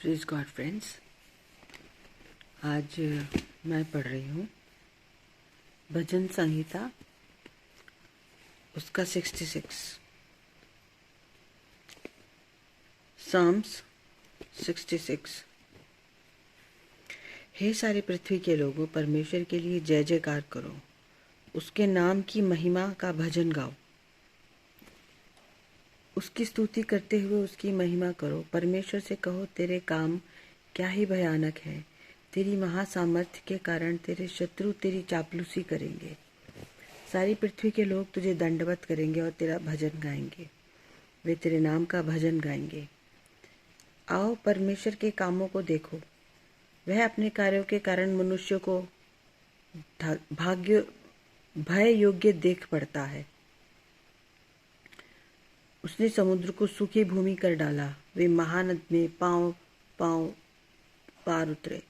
Praise God friends, आज मैं पढ़ रही हूँ भजन संहिता उसका 66 साम्स 66। हे सारी पृथ्वी के लोगों, परमेश्वर के लिए जय जयकार करो, उसके नाम की महिमा का भजन गाओ, उसकी स्तुति करते हुए उसकी महिमा करो। परमेश्वर से कहो, तेरे काम क्या ही भयानक है, तेरी महासामर्थ्य के कारण तेरे शत्रु तेरी चापलूसी करेंगे। सारी पृथ्वी के लोग तुझे दंडवत करेंगे और तेरा भजन गाएंगे, वे तेरे नाम का भजन गाएंगे। आओ, परमेश्वर के कामों को देखो, वह अपने कार्यों के कारण मनुष्यों को भाग्य भय योग्य देख पड़ता है। उसने समुद्र को सूखी भूमि कर डाला, वे महानद में पांव पांव पार उतरे।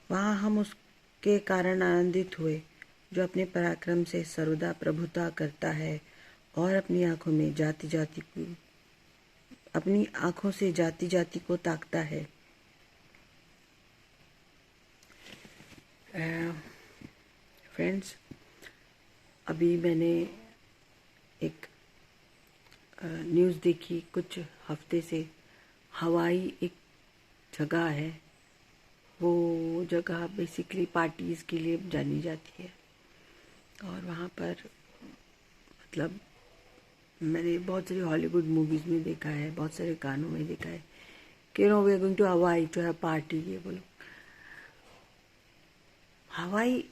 वहां हम उसके कारण आनंदित हुए, जो अपने पराक्रम से सर्वदा प्रभुता करता है और अपनी आंखों से जाति जाति को ताकता है। फ्रेंड्स, अभी मैंने एक न्यूज़ देखी कुछ हफ्ते से। हवाई एक जगह है, वो जगह बेसिकली पार्टीज़ के लिए जानी जाती है और वहाँ पर मतलब मैंने बहुत सारी हॉलीवुड मूवीज़ में देखा है, बहुत सारे गानों में देखा है कि वी आर गोइंग टू हवाई टू हैव पार्टी। ये बोलो, हवाई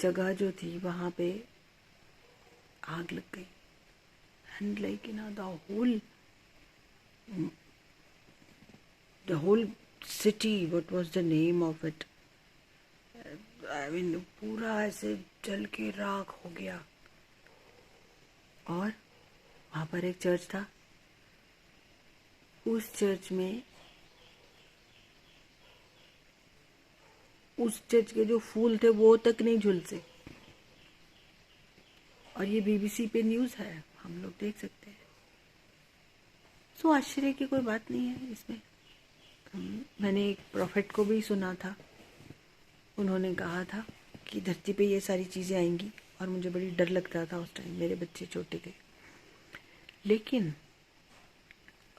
जगह जो थी वहाँ पे आग लग गई and like the whole city, what was the name of it, I mean पूरा ऐसे जल के राख हो गया। और वहाँ पर एक चर्च था, उस चर्च के जो फूल थे वो तक नहीं झुलसे। और ये BBC पे न्यूज़ है, हम लोग देख सकते हैं। सो आश्चर्य की कोई बात नहीं है इसमें। मैंने एक प्रॉफिट को भी सुना था, उन्होंने कहा था कि धरती पे ये सारी चीज़ें आएंगी, और मुझे बड़ी डर लगता था उस टाइम, मेरे बच्चे छोटे थे। लेकिन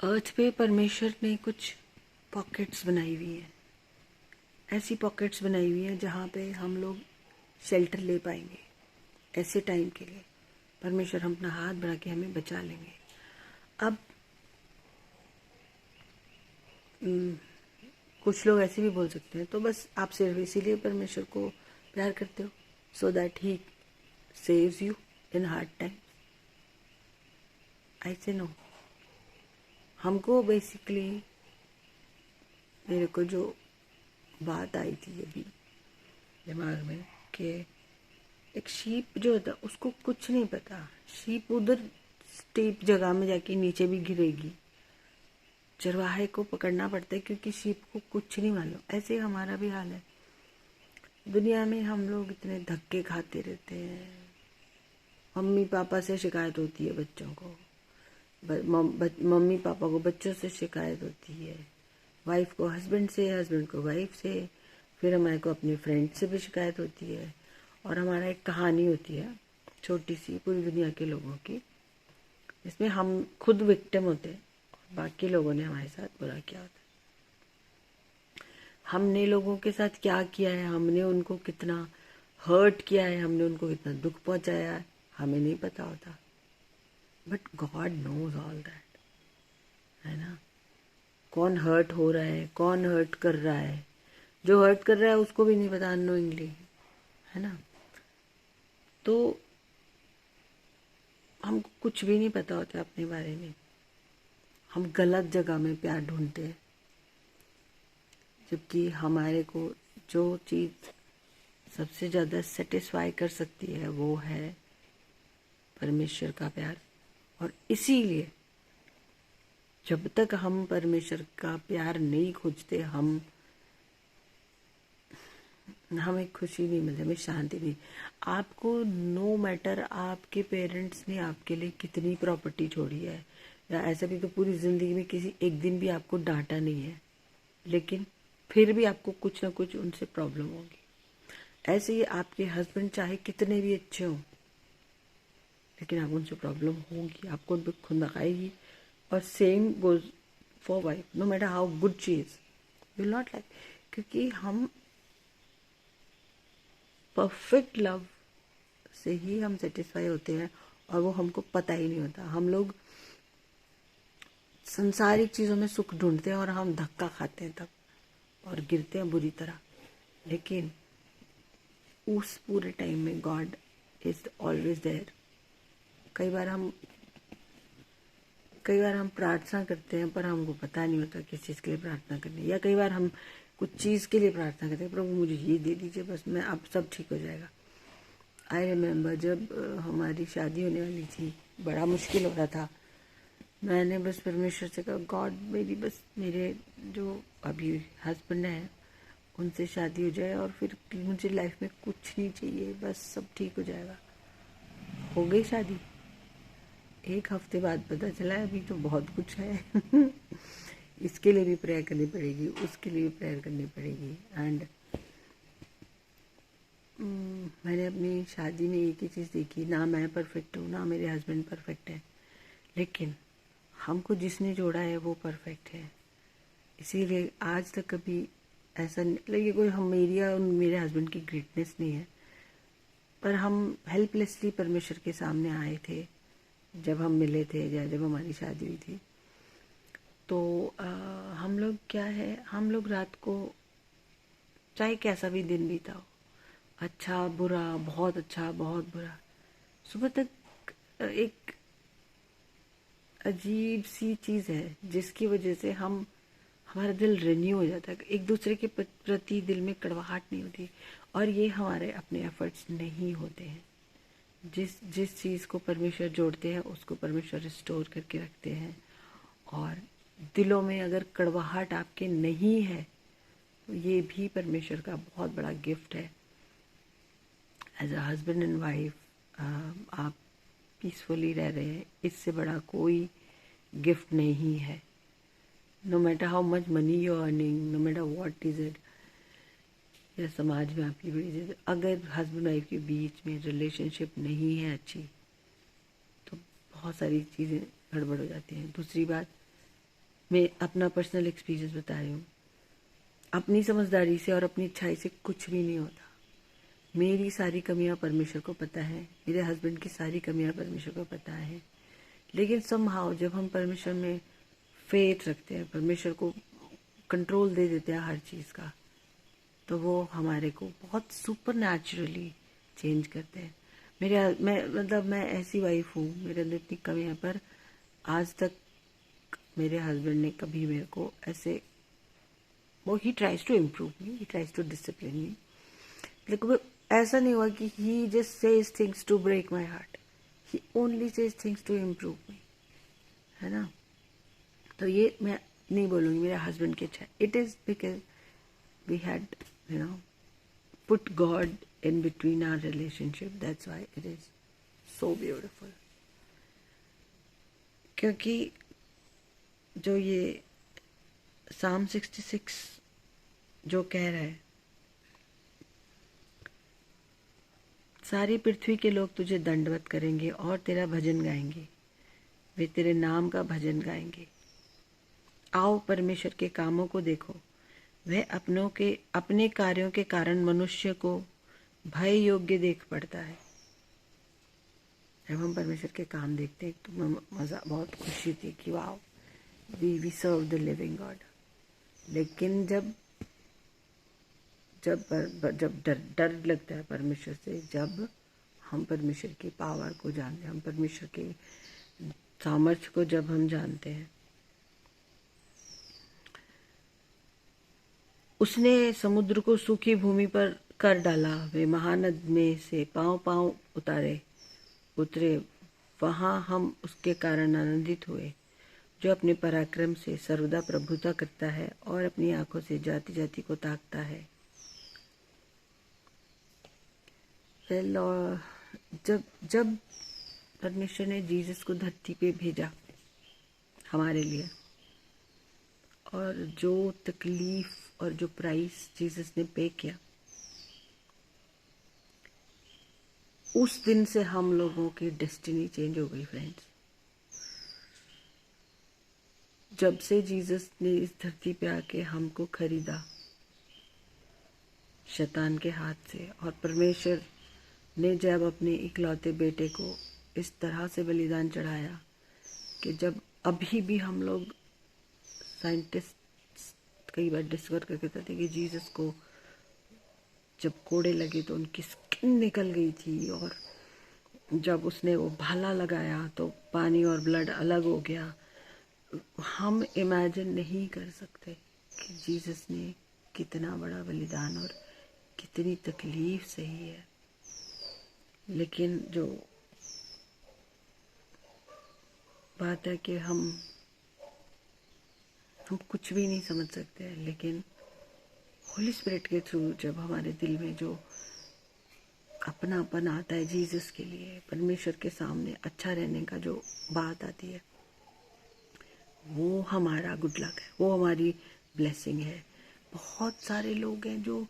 अर्थ पे परमेश्वर ने कुछ पॉकेट्स बनाई हुई हैं, ऐसी पॉकेट्स बनाई हुई हैं जहाँ पे हम लोग शेल्टर ले पाएंगे। ऐसे टाइम के लिए परमेश्वर हम अपना हाथ बढ़ा के हमें बचा लेंगे। अब कुछ लोग ऐसे भी बोल सकते हैं, तो बस आप सिर्फ इसीलिए परमेश्वर को प्यार करते हो, so that he saves you in hard time. ऐसे नो, हमको बेसिकली मेरे को जो बात आई थी अभी दिमाग में कि एक शीप जो होता है उसको कुछ नहीं पता, शीप उधर स्टीप जगह में जाके नीचे भी गिरेगी। चरवाहे को पकड़ना पड़ता है क्योंकि शीप को कुछ नहीं मालूम। ऐसे हमारा भी हाल है। दुनिया में हम लोग इतने धक्के खाते रहते हैं, मम्मी पापा से शिकायत होती है बच्चों को, मम्मी पापा को बच्चों से शिकायत होती है, वाइफ को हस्बैंड से, हस्बैंड को वाइफ से, फिर हमारे को अपने फ्रेंड से भी शिकायत होती है। और हमारा एक कहानी होती है छोटी सी पूरी दुनिया के लोगों की, इसमें हम खुद विक्टिम होते हैं और बाकी लोगों ने हमारे साथ बुरा किया होता है। हमने लोगों के साथ क्या किया है, हमने उनको कितना हर्ट किया है, हमने उनको कितना दुख पहुंचाया है, हमें नहीं पता होता। But God knows all that, है ना। कौन हर्ट हो रहा है, कौन हर्ट कर रहा है, जो हर्ट कर रहा है उसको भी नहीं पता अननोइंगली, है ना। तो हमको कुछ भी नहीं पता होता अपने बारे में। हम गलत जगह में प्यार ढूंढते हैं, जबकि हमारे को जो चीज़ सबसे ज़्यादा सेटिस्फाई कर सकती है वो है परमेश्वर का प्यार। और इसीलिए जब तक हम परमेश्वर का प्यार नहीं खोजते, हमें खुशी नहीं मिलती, हमें शांति नहीं। आपको नो मैटर आपके पेरेंट्स ने आपके लिए कितनी प्रॉपर्टी छोड़ी है, या ऐसा भी तो पूरी जिंदगी में किसी एक दिन भी आपको डांटा नहीं है, लेकिन फिर भी आपको कुछ ना कुछ उनसे प्रॉब्लम होगी। ऐसे ही आपके हस्बैंड चाहे कितने भी अच्छे हों, लेकिन आपको उनसे प्रॉब्लम होगी, आपको उन पर खुंदक आएगी। और same goes for wife, no matter how good she is, will not like, क्योंकि हम परफेक्ट लव से ही हम सेटिस्फाई होते हैं और वो हमको पता ही नहीं होता। हम लोग संसारिक चीज़ों में सुख ढूंढते हैं और हम धक्का खाते हैं तब, और गिरते हैं बुरी तरह। लेकिन उस पूरे टाइम में गॉड इज ऑलवेज देयर। कई बार हम प्रार्थना करते हैं पर हमको पता नहीं होता किस चीज़ के लिए प्रार्थना करनी है, या कई बार हम कुछ चीज़ के लिए प्रार्थना करते हैं, प्रभु मुझे ये दे दीजिए बस, मैं अब सब ठीक हो जाएगा। आई रिमेम्बर जब हमारी शादी होने वाली थी, बड़ा मुश्किल हो रहा था, मैंने बस परमेश्वर से कहा, गॉड मेरे जो अभी हस्बैंड है उनसे शादी हो जाए और फिर मुझे लाइफ में कुछ नहीं चाहिए, बस सब ठीक हो जाएगा। हो गई शादी। एक हफ्ते बाद पता चला अभी तो बहुत कुछ है। इसके लिए भी प्रेयर करनी पड़ेगी, उसके लिए भी प्रेयर करनी पड़ेगी। एंड मैंने अपनी शादी में एक ही चीज़ देखी, ना मैं परफेक्ट हूँ ना मेरे हस्बैंड परफेक्ट है, लेकिन हमको जिसने जोड़ा है वो परफेक्ट है। इसीलिए आज तक कभी ऐसा नहीं, ये कोई हम मेरी या मेरे हस्बैंड की ग्रेटनेस नहीं है, पर हम हेल्पलेसली परमेश्वर के सामने आए थे जब हम मिले थे या जब हमारी शादी हुई थी। तो हम लोग क्या है, हम लोग रात को चाहे कैसा भी दिन बीता हो, अच्छा बुरा, बहुत अच्छा बहुत बुरा, सुबह तक एक अजीब सी चीज़ है जिसकी वजह से हमारा दिल रिन्यू हो जाता है, एक दूसरे के प्रति दिल में कड़वाहट नहीं होती। और ये हमारे अपने एफर्ट्स नहीं होते हैं। जिस जिस चीज़ को परमेश्वर जोड़ते हैं उसको परमेश्वर रिस्टोर करके रखते हैं। और दिलों में अगर कड़वाहट आपके नहीं है तो ये भी परमेश्वर का बहुत बड़ा गिफ्ट है। As a husband and wife आप पीसफुली रह रहे हैं, इससे बड़ा कोई गिफ्ट नहीं है। No matter how much money you earning, no matter what is it, या समाज में आपकी बड़ी इज्जत, अगर हस्बैंड वाइफ के बीच में रिलेशनशिप नहीं है अच्छी तो बहुत सारी चीज़ें गड़बड़ हो जाती हैं। दूसरी बात, मैं अपना पर्सनल एक्सपीरियंस बता रही हूँ, अपनी समझदारी से और अपनी अच्छाई से कुछ भी नहीं होता। मेरी सारी कमियां परमेश्वर को पता है, मेरे हस्बैंड की सारी कमियां परमेश्वर को पता है, लेकिन समहाउ जब हम परमेश्वर में फेथ रखते हैं, परमेश्वर को कंट्रोल दे देते हैं हर चीज़ का, तो वो हमारे को बहुत सुपर नेचुरली चेंज करते हैं। मैं ऐसी वाइफ हूँ, मेरे अंदर इतनी कमी है, पर आज तक मेरे हस्बैंड ने कभी मेरे को ऐसे, वो he tries to improve me, he tries to discipline me, लेकिन ऐसा नहीं हुआ कि he just says things to break my heart, he only says things to improve me, है ना। तो ये मैं नहीं बोलूँगी मेरे हस्बैंड की अच्छा, it is because we had put God in between our relationship, that's why it is so beautiful। क्योंकि जो ये Psalm 66 जो कह रहा है, सारी पृथ्वी के लोग तुझे दंडवत करेंगे और तेरा भजन गाएंगे, वे तेरे नाम का भजन गाएंगे। आओ परमेश्वर के कामों को देखो, वह अपने कार्यों के कारण मनुष्य को भय योग्य देख पड़ता है। जब हम परमेश्वर के काम देखते हैं तो मज़ा, बहुत खुशी थी कि वाह we serve the living God. लेकिन जब डर लगता है परमेश्वर से, जब हम परमेश्वर की पावर को जानते हैं, हम परमेश्वर के सामर्थ्य को जब हम जानते हैं। उसने समुद्र को सूखी भूमि पर कर डाला, वे महानद में से पांव उतरे, वहां हम उसके कारण आनंदित हुए। जो अपने पराक्रम से सर्वदा प्रभुता करता है और अपनी आंखों से जाति जाति को ताकता है। जब परमेश्वर ने जीसस को धरती पे भेजा हमारे लिए, और जो तकलीफ और जो प्राइस जीसस ने पे किया, उस दिन से हम लोगों की डेस्टिनी चेंज हो गई फ्रेंड्स। जब से जीसस ने इस धरती पे आके हमको खरीदा शैतान के हाथ से, और परमेश्वर ने जब अपने इकलौते बेटे को इस तरह से बलिदान चढ़ाया कि जब अभी भी हम लोग साइंटिस्ट कई बार डिस्कवर करके कहते थे कि जीसस को जब कोड़े लगे तो उनकी स्किन निकल गई थी, और जब उसने वो भाला लगाया तो पानी और ब्लड अलग हो गया। हम इमेजिन नहीं कर सकते कि जीसस ने कितना बड़ा बलिदान और कितनी तकलीफ सही है। लेकिन जो बात है कि हम कुछ भी नहीं समझ सकते हैं, लेकिन होली स्पिरिट के थ्रू जब हमारे दिल में जो अपनापन आता है जीसस के लिए, परमेश्वर के सामने अच्छा रहने का जो बात आती है, वो हमारा गुड लक है, वो हमारी ब्लेसिंग है। बहुत सारे लोग हैं जो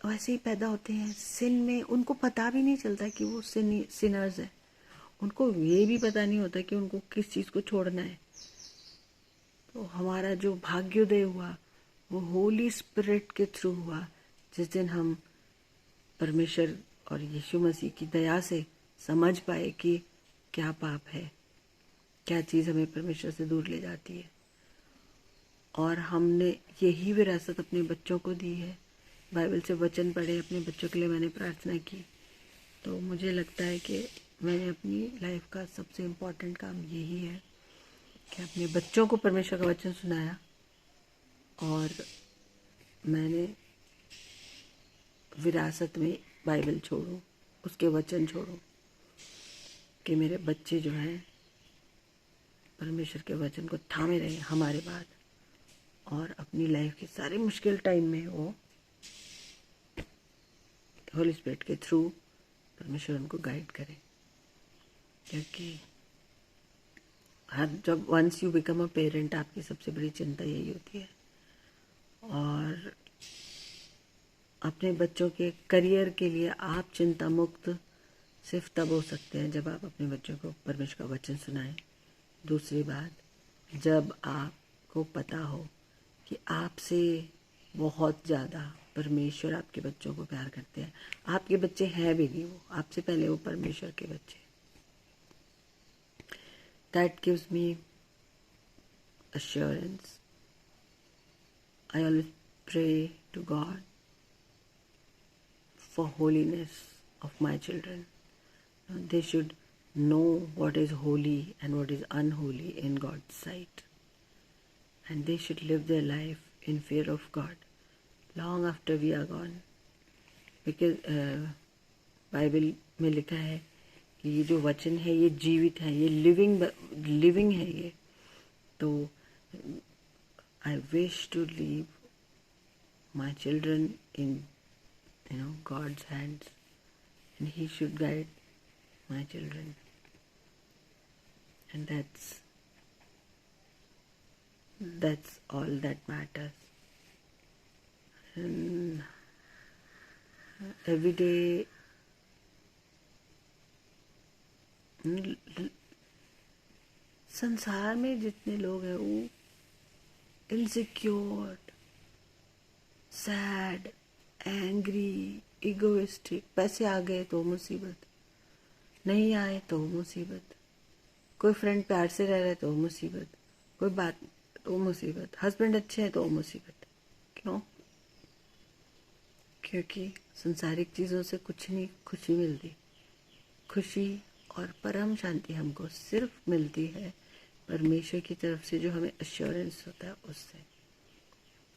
वैसे ही पैदा होते हैं सिन में, उनको पता भी नहीं चलता कि वो सिनर्स है, उनको ये भी पता नहीं होता कि उनको किस चीज़ को छोड़ना है। तो हमारा जो भाग्योदय हुआ वो होली स्पिरिट के थ्रू हुआ, जिस दिन हम परमेश्वर और यीशु मसीह की दया से समझ पाए कि क्या पाप है, क्या चीज़ हमें परमेश्वर से दूर ले जाती है। और हमने यही विरासत अपने बच्चों को दी है। बाइबल से वचन पढ़े, अपने बच्चों के लिए मैंने प्रार्थना की। तो मुझे लगता है कि मैंने अपनी लाइफ का सबसे इम्पोर्टेंट काम यही है कि अपने बच्चों को परमेश्वर का वचन सुनाया, और मैंने विरासत में बाइबल छोड़ूं, उसके वचन छोड़ूं, कि मेरे बच्चे जो हैं परमेश्वर के वचन को थामे रहे हमारे बाद, और अपनी लाइफ के सारे मुश्किल टाइम में वो होली स्पिरिट के थ्रू परमेश्वर उनको गाइड करे। क्योंकि हर जब once you become a parent, आपकी सबसे बड़ी चिंता यही होती है। और अपने बच्चों के करियर के लिए आप चिंता मुक्त सिर्फ तब हो सकते हैं जब आप अपने बच्चों को परमेश्वर का वचन सुनाएं। दूसरी बात, जब आपको पता हो कि आपसे बहुत ज़्यादा परमेश्वर आपके बच्चों को प्यार करते हैं। आपके बच्चे हैं भी नहीं, वो आपसे पहले वो परमेश्वर के बच्चे। That gives me assurance. I always pray to God for holiness of my children. They should know what is holy and what is unholy in God's sight. And they should live their life in fear of God long after we are gone. Because Bible में लिखा है कि ये जो वचन है ये जीवित है, ये लिविंग है ये। तो I wish to leave my children in God's hands, and He should guide my children, and that's all that matters. And every day संसार में जितने लोग हैं वो इनसिक्योर, सैड, एंग्री, इगोइस्टिक। पैसे आ गए तो मुसीबत, नहीं आए तो मुसीबत, कोई फ्रेंड प्यार से रह रहे तो मुसीबत, कोई बात तो मुसीबत, हस्बैंड अच्छे हैं तो मुसीबत। क्यों? क्योंकि संसारिक चीज़ों से कुछ नहीं खुशी मिलती। खुशी और परम शांति हमको सिर्फ मिलती है परमेश्वर की तरफ से, जो हमें एश्योरेंस होता है उससे।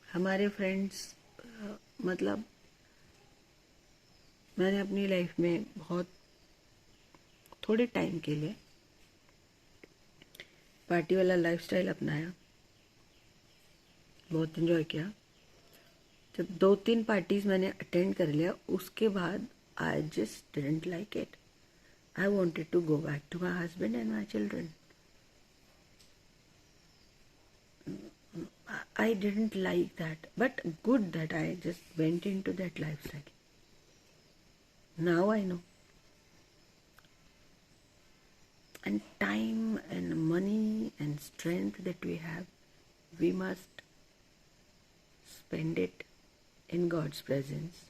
हमारे फ्रेंड्स, मतलब मैंने अपनी लाइफ में बहुत थोड़े टाइम के लिए पार्टी वाला लाइफस्टाइल अपनाया, बहुत एंजॉय किया। जब 2-3 पार्टीज मैंने अटेंड कर लिया, उसके बाद I just didn't like it. I wanted to go back to my husband and my children. I didn't like that, but good that I just went into that lifestyle. Now I know. And time and money and strength that we have, we must spend it in God's presence.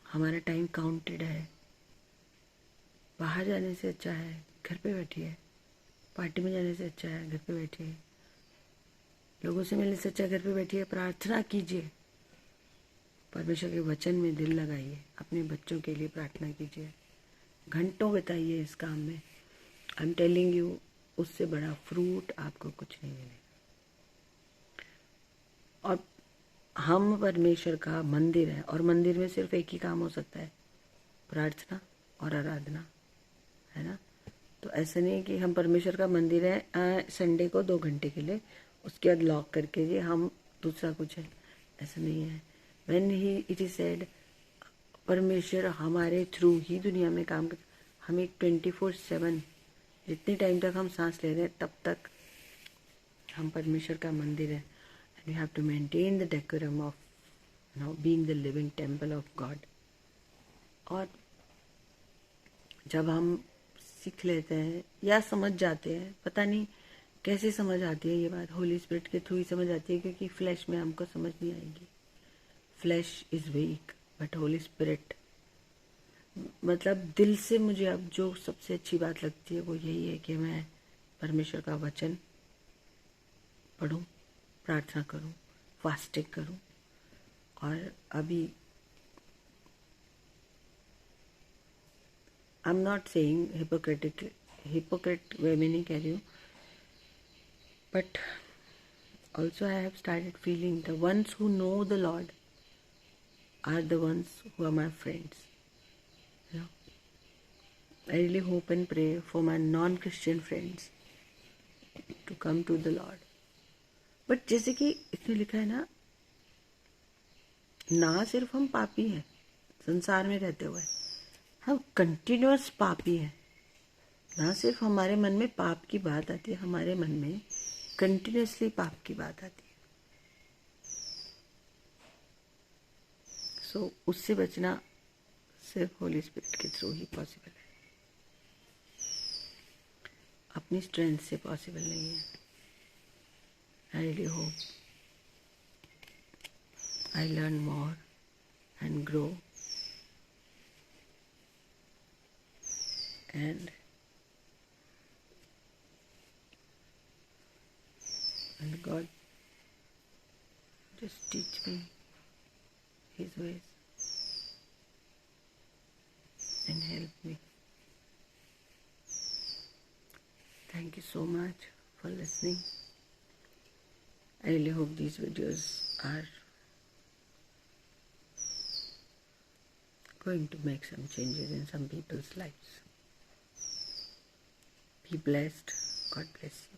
हमारा time counted है. बाहर जाने से अच्छा है घर पे बैठिए. पार्टी में जाने से अच्छा है घर पे बैठिए. लोगों से मिलने से अच्छा घर पे बैठिए. प्रार्थना कीजिए. परमेश्वर के वचन में दिल लगाइए. अपने बच्चों के लिए प्रार्थना कीजिए. घंटों बिताइए इस काम में. आई एम टेलिंग यू, उससे बड़ा फ्रूट आपको कुछ नहीं मिलेगा. और हम परमेश्वर का मंदिर है, और मंदिर में सिर्फ एक ही काम हो सकता है, प्रार्थना और आराधना, है ना. तो ऐसा नहीं है कि हम परमेश्वर का मंदिर है संडे को 2 घंटे के लिए, उसके बाद लॉक करके जी हम दूसरा कुछ है. ऐसा नहीं है. When he it is said परमेश्वर हमारे थ्रू ही दुनिया में काम कर. हम एक 24/7 जितने टाइम तक हम सांस ले रहे हैं तब तक हम परमेश्वर का मंदिर है. And we have to maintain the decorum of being the living temple of God. और जब हम सीख लेते हैं या समझ जाते हैं, पता नहीं कैसे समझ आती है ये बात, होली स्पिरिट के थ्रू ही समझ आती है, क्योंकि फ्लैश में हमको समझ नहीं आएगी. Flash is weak but Holi spirit, मतलब दिल से मुझे अब जो सबसे अच्छी बात लगती है वो यही है कि मैं परमेश्वर का वचन पढूं, प्रार्थना करूं, फास्टिंग करूं. और अभी I am not saying hypocrite way में नहीं कह रही हूँ, but also I have started feeling the ones who know the Lord are the ones who are my friends. You know, I really hope and pray for my non-Christian friends to come to the Lord. But जैसे कि इसमें लिखा है ना सिर्फ हम पापी हैं संसार में रहते हुए, हम कंटिन्यूअस पापी हैं. ना सिर्फ हमारे मन में पाप की बात आती है, हमारे मन में कंटिन्यूअसली पाप की बात आती है. सो उससे बचना सिर्फ होली स्पिरिट के थ्रू ही पॉसिबल है. अपनी स्ट्रेंथ से पॉसिबल नहीं है. I really hope I learn more and grow and God just teach me His ways and help me. Thank you so much for listening. I really hope these videos are going to make some changes in some people's lives. Be blessed. God bless you.